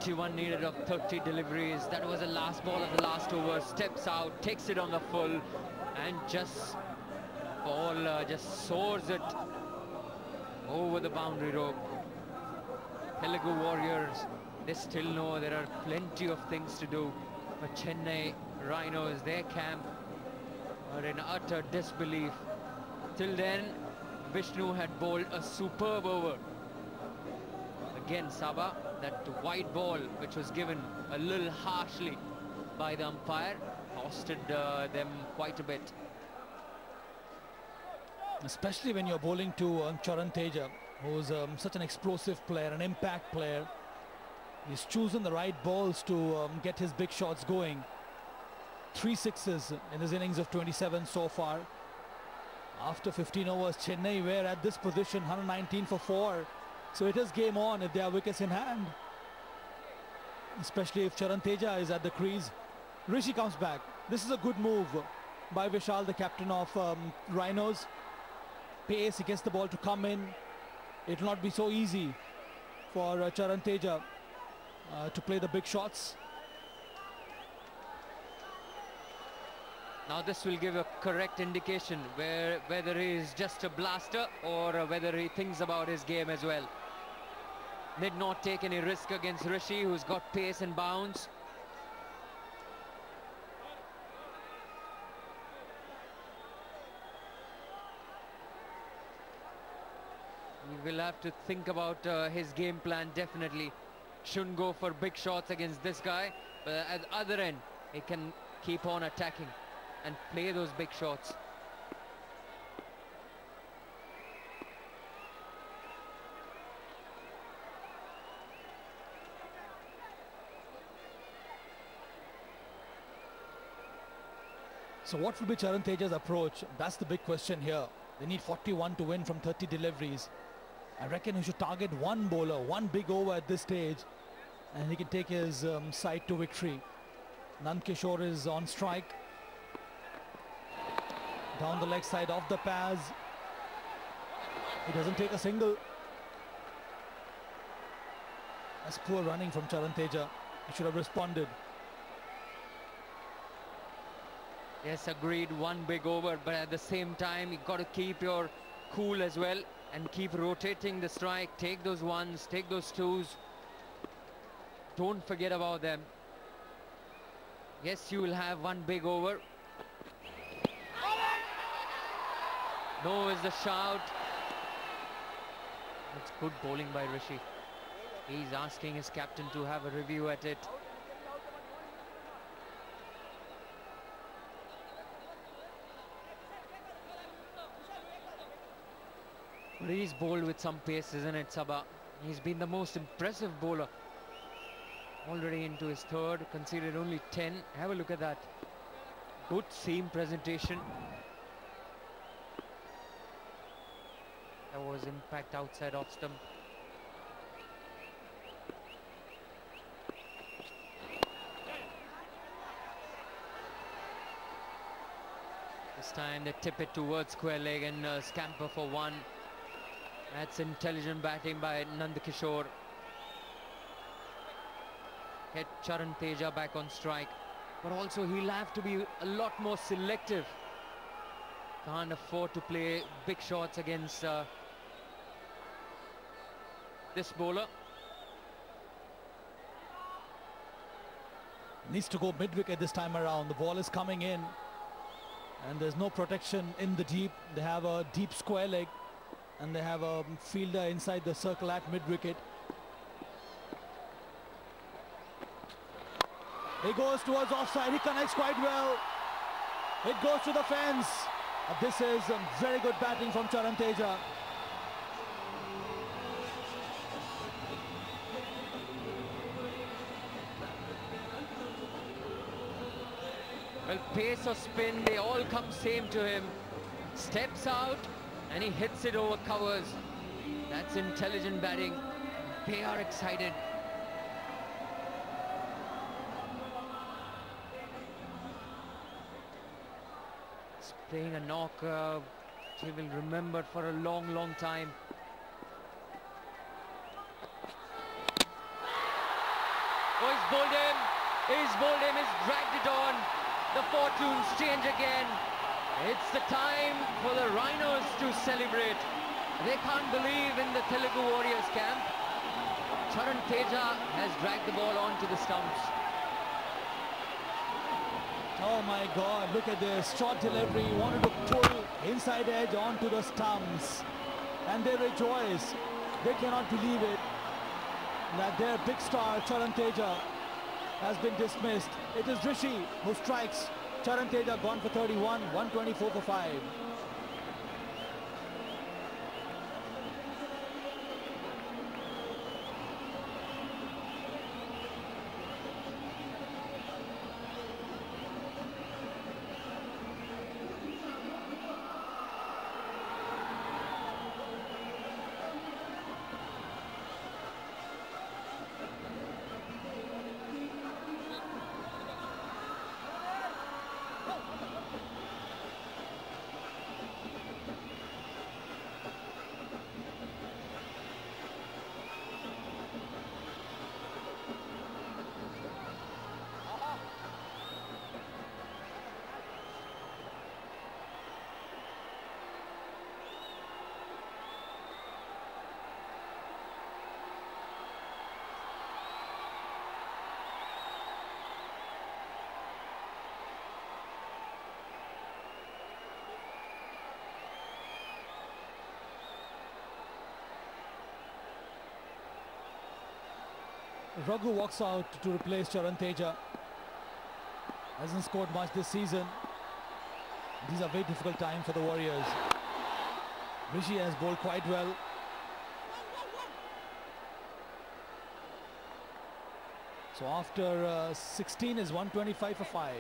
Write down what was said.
21 needed of 30 deliveries. That was the last ball of the last over. Steps out, takes it on the full, and just ball just soars it over the boundary rope. Telugu Warriors, they still know there are plenty of things to do, but Chennai Rhinos, their camp, are in utter disbelief. Till then, Vishnu had bowled a superb over. Again, Sabha, that white ball which was given a little harshly by the umpire, costed them quite a bit. Especially when you're bowling to Charan Teja, who's such an explosive player, an impact player. He's chosen the right balls to get his big shots going. 3 sixes in his innings of 27 so far. After 15 overs, Chennai were at this position, 119 for 4. So it is game on if they have wickets in hand. Especially if Charan Teja is at the crease. Rishi comes back. This is a good move by Vishal, the captain of Rhinos. Pace, he gets the ball to come in. It will not be so easy for Charan Teja to play the big shots. Now this will give a correct indication whether he is just a blaster or whether he thinks about his game as well. Need not take any risk against Rishi, who's got pace and bounce. He will have to think about his game plan, definitely. Shouldn't go for big shots against this guy, but at the other end, he can keep on attacking and play those big shots. So what will be Charan Teja's approach? That's the big question here. They need 41 to win from 30 deliveries. I reckon he should target one bowler, one big over at this stage, and he can take his side to victory. Nand Kishore is on strike. Down the leg side of the pads. He doesn't take a single. That's poor running from Charan Teja. He should have responded. Yes, agreed, one big over, but at the same time, you've got to keep your cool as well and keep rotating the strike. Take those ones, take those twos. Don't forget about them. Yes, you will have one big over. No is the shout. It's good bowling by Rishi. He's asking his captain to have a review at it. But he's bowled with some pace, isn't it, Sabha? He's been the most impressive bowler. Already into his third, conceded only 10. Have a look at that. Good seam presentation. That was impact outside off stump. This time they tip it towards square leg and scamper for one. That's intelligent batting by Nand Kishore. Get Charan Teja back on strike. But also he'll have to be a lot more selective. Can't afford to play big shots against this bowler. Needs to go mid-wicket this time around. The ball is coming in. And there's no protection in the deep. They have a deep square leg. And they have a fielder inside the circle at mid-wicket. He goes towards offside. He connects quite well. It goes to the fence. This is very good batting from Charan Teja. Well, pace or spin, they all come same to him. Steps out and he hits it over covers. That's intelligent batting. They are excited. He's playing a knock he will remember for a long, long time. Oh, he's bowled him. He's bowled him. He's dragged it on. The fortunes change again. It's the time for the Rhinos to celebrate. They can't believe in the Telugu Warriors camp. Charan Teja has dragged the ball onto the stumps. Oh my God, look at this. Short delivery, wanted to pull inside edge onto the stumps. And they rejoice. They cannot believe it that their big star, Charan Teja, has been dismissed. It is Rishi who strikes. Charan Teja gone for 31, 124 for 5. Raghu walks out to replace Charan Teja. Hasn't scored much this season. These are very difficult times for the Warriors. Rishi has bowled quite well. So after 16 is 125 for 5.